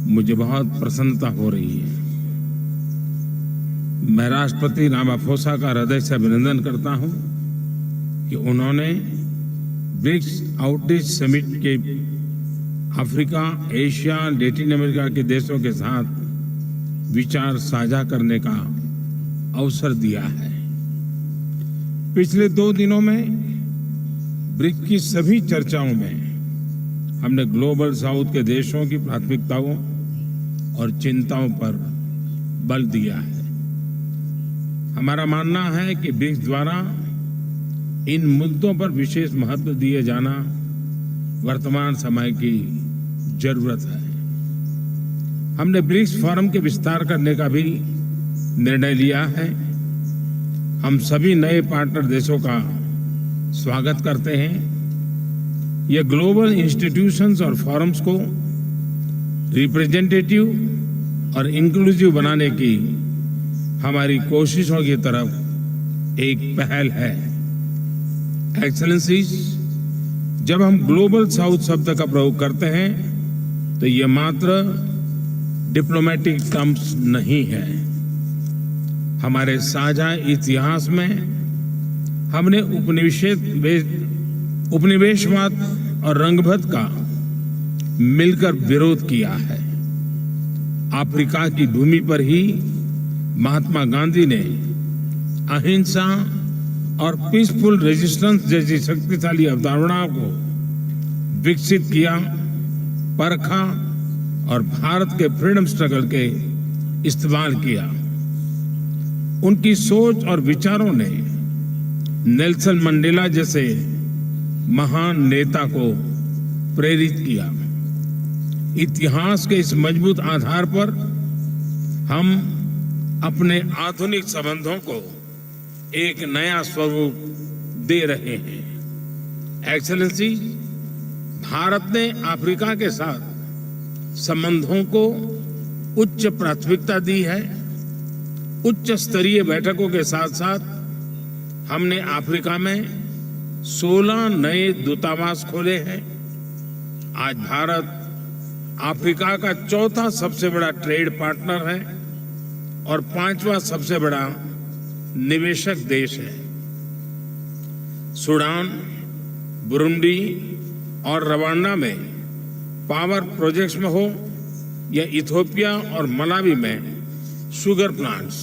मुझे बहुत प्रसन्नता हो रही है। मैं राष्ट्रपति रामाफोसा का हृदय से अभिनंदन करता हूं कि उन्होंने ब्रिक्स आउटरीच समिट के अफ्रीका, एशिया, लैटिन अमेरिका के देशों के साथ विचार साझा करने का अवसर दिया है। पिछले 2 दिनों में ब्रिक्स की सभी चर्चाओं में हमने ग्लोबल साउथ के देशों की प्राथमिकताओं और चिंताओं पर बल दिया है। हमारा मानना है कि ब्रिक्स द्वारा इन मुद्दों पर विशेष महत्व दिए जाना वर्तमान समय की जरूरत है। हमने ब्रिक्स फोरम के विस्तार करने का भी निर्णय लिया है। हम सभी नए पार्टनर देशों का स्वागत करते हैं। ये ग्लोबल इंस्टीट्यूशंस और फोरम्स को रिप्रेजेंटेटिव और इंक्लूसिव बनाने की हमारी कोशिशों की तरफ एक पहल है। एक्सेलेंसीज, जब हम ग्लोबल साउथ शब्द का प्रयोग करते हैं तो ये मात्र डिप्लोमेटिक टर्म्स नहीं है। हमारे साझा इतिहास में हमने उपनिवेशवाद और रंगभेद का मिलकर विरोध किया है। अफ्रीका की भूमि पर ही महात्मा गांधी ने अहिंसा और पीसफुल रेजिस्टेंस जैसी शक्तिशाली अवधारणाओं को विकसित किया, परखा और भारत के फ्रीडम स्ट्रगल के इस्तेमाल किया। उनकी सोच और विचारों ने नेल्सन मंडेला जैसे महान नेता को प्रेरित किया। इतिहास के इस मजबूत आधार पर हम अपने आधुनिक संबंधों को एक नया स्वरूप दे रहे हैं। एक्सेलेंसी, भारत ने अफ्रीका के साथ संबंधों को उच्च प्राथमिकता दी है। उच्च स्तरीय बैठकों के साथ साथ हमने अफ्रीका में 16 नए दूतावास खोले हैं। आज भारत अफ्रीका का चौथा सबसे बड़ा ट्रेड पार्टनर है और 5वां सबसे बड़ा निवेशक देश है। सूडान, बुरुंडी और रवांडा में पावर प्रोजेक्ट्स में हो या इथियोपिया और मलावी में शुगर प्लांट्स,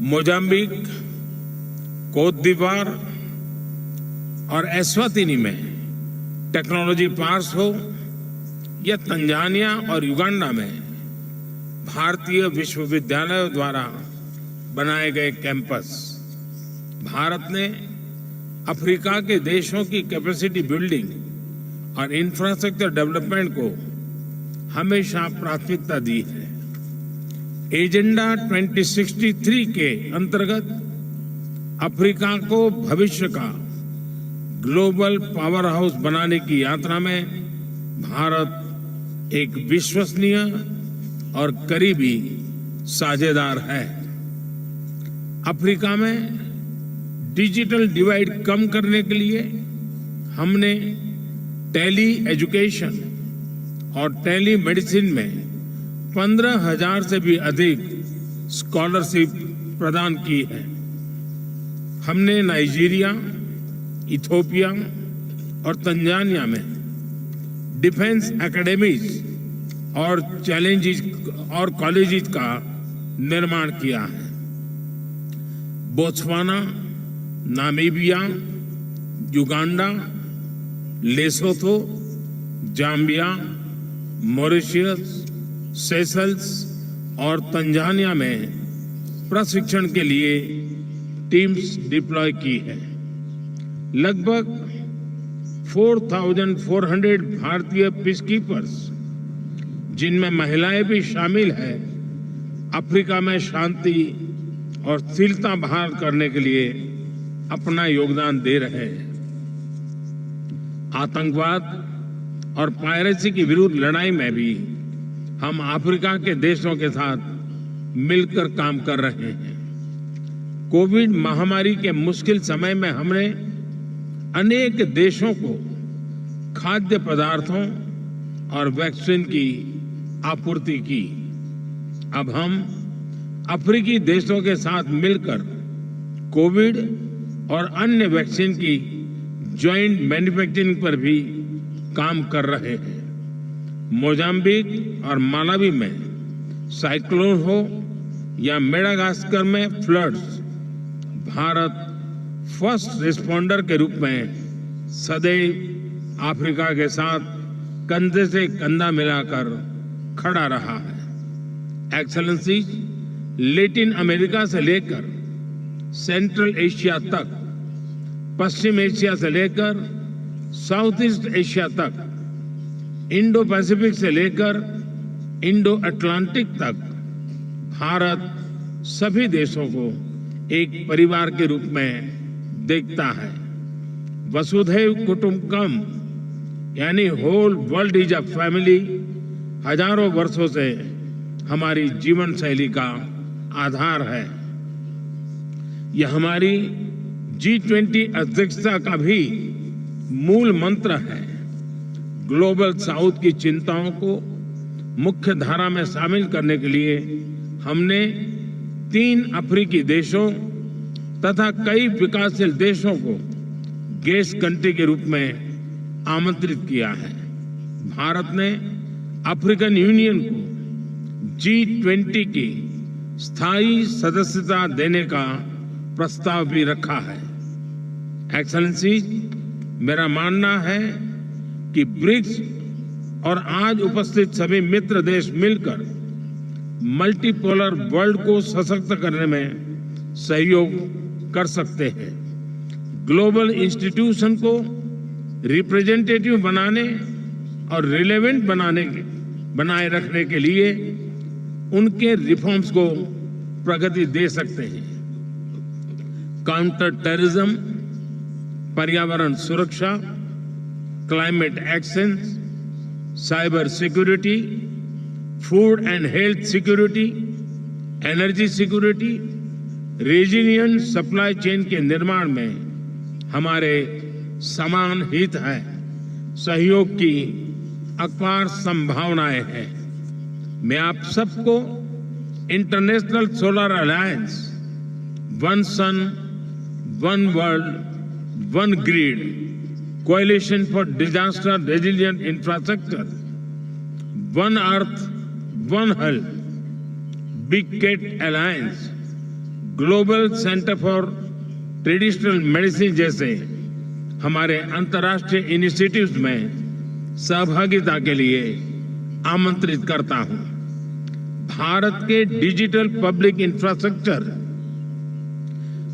मोजाम्बिक, कोत दीवार और एस्वातिनी में टेक्नोलॉजी पार्क्स हो या तंजानिया और युगांडा में भारतीय विश्वविद्यालयों द्वारा बनाए गए कैंपस, भारत ने अफ्रीका के देशों की कैपेसिटी बिल्डिंग और इंफ्रास्ट्रक्चर डेवलपमेंट को हमेशा प्राथमिकता दी है। एजेंडा 2063 के अंतर्गत अफ्रीका को भविष्य का ग्लोबल पावर हाउस बनाने की यात्रा में भारत एक विश्वसनीय और करीबी साझेदार है। अफ्रीका में डिजिटल डिवाइड कम करने के लिए हमने टेली एजुकेशन और टेली मेडिसिन में 15,000 से भी अधिक स्कॉलरशिप प्रदान की है। हमने नाइजीरिया, इथियोपिया और तंजानिया में डिफेंस एकेडमीज और कॉलेजेस का निर्माण किया है। Botswana, Namibia, Uganda, Lesotho, Zambia, Mauritius, Seychelles और तंजानिया में प्रशिक्षण के लिए टीम्स डिप्लॉय की है। लगभग 4,400 भारतीय पीसकीपर्स, जिनमें महिलाएं भी शामिल हैं, अफ्रीका में शांति और स्थिरता बहाल करने के लिए अपना योगदान दे रहे हैं। आतंकवाद और पायरेसी के विरुद्ध लड़ाई में भी हम अफ्रीका के देशों के साथ मिलकर काम कर रहे हैं। कोविड महामारी के मुश्किल समय में हमने अनेक देशों को खाद्य पदार्थों और वैक्सीन की आपूर्ति की। अब हम अफ्रीकी देशों के साथ मिलकर कोविड और अन्य वैक्सीन की जॉइंट मैन्युफैक्चरिंग पर भी काम कर रहे हैं। मोजाम्बिक और मालावी में साइक्लोन हो या मेडागास्कर में फ्लड्स, भारत फर्स्ट रिस्पॉन्डर के रूप में सदैव अफ्रीका के साथ कंधे से कंधा मिलाकर खड़ा रहा है। एक्सेलेंसी, लैटिन अमेरिका से लेकर सेंट्रल एशिया तक, पश्चिम एशिया से लेकर साउथ ईस्ट एशिया तक, इंडो पैसिफिक से लेकर इंडो अटलांटिक तक भारत सभी देशों को एक परिवार के रूप में देखता है। वसुधैव कुटुंबकम यानी whole world is a family हजारों वर्षों से हमारी जीवन शैली का आधार है। यह हमारी G20 अध्यक्षता का भी मूल मंत्र है। ग्लोबल साउथ की चिंताओं को मुख्य धारा में शामिल करने के लिए हमने 3 अफ्रीकी देशों तथा कई विकासशील देशों को गेस्ट कंट्री के रूप में आमंत्रित किया है। भारत ने अफ्रीकन यूनियन को G20 की स्थायी सदस्यता देने का प्रस्ताव भी रखा है। एक्सेलेंसी, मेरा मानना है कि ब्रिक्स और आज उपस्थित सभी मित्र देश मिलकर मल्टीपोलर वर्ल्ड को सशक्त करने में सहयोग कर सकते हैं। ग्लोबल इंस्टीट्यूशन को रिप्रेजेंटेटिव बनाने और रिलेवेंट बनाए रखने के लिए उनके रिफॉर्म्स को प्रगति दे सकते हैं। काउंटर टेररिज्म, पर्यावरण सुरक्षा, climate action, cyber security, food and health security, energy security, resilient supply chain के निर्माण में हमारे समान हित है। सहयोग की अपार संभावनाएं हैं। मैं आप सबको international solar alliance, one sun, one world, one grid, coalition for disaster resilient infrastructure, one earth, one health, big cat alliance, global centre for traditional medicine जैसे हमारे अंतर्राष्ट्रीय इनिशिएटिव्स में सहभागिता के लिए आमंत्रित करता हूं। भारत के डिजिटल पब्लिक इंफ्रास्ट्रक्चर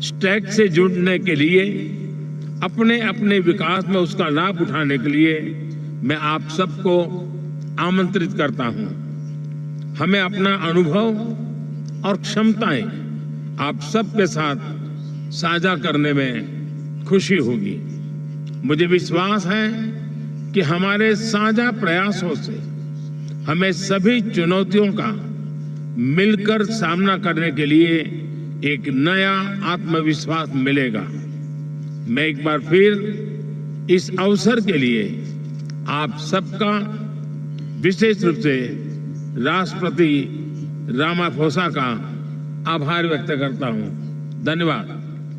स्टैक से जुड़ने के लिए, अपने अपने विकास में उसका लाभ उठाने के लिए मैं आप सबको आमंत्रित करता हूं। हमें अपना अनुभव और क्षमताएं आप सबके साथ साझा करने में खुशी होगी। मुझे विश्वास है कि हमारे साझा प्रयासों से हमें सभी चुनौतियों का मिलकर सामना करने के लिए एक नया आत्मविश्वास मिलेगा। मैं एक बार फिर इस अवसर के लिए आप सबका विशेष रूप से राष्ट्रपति रामाफोसा का आभार व्यक्त करता हूं। धन्यवाद।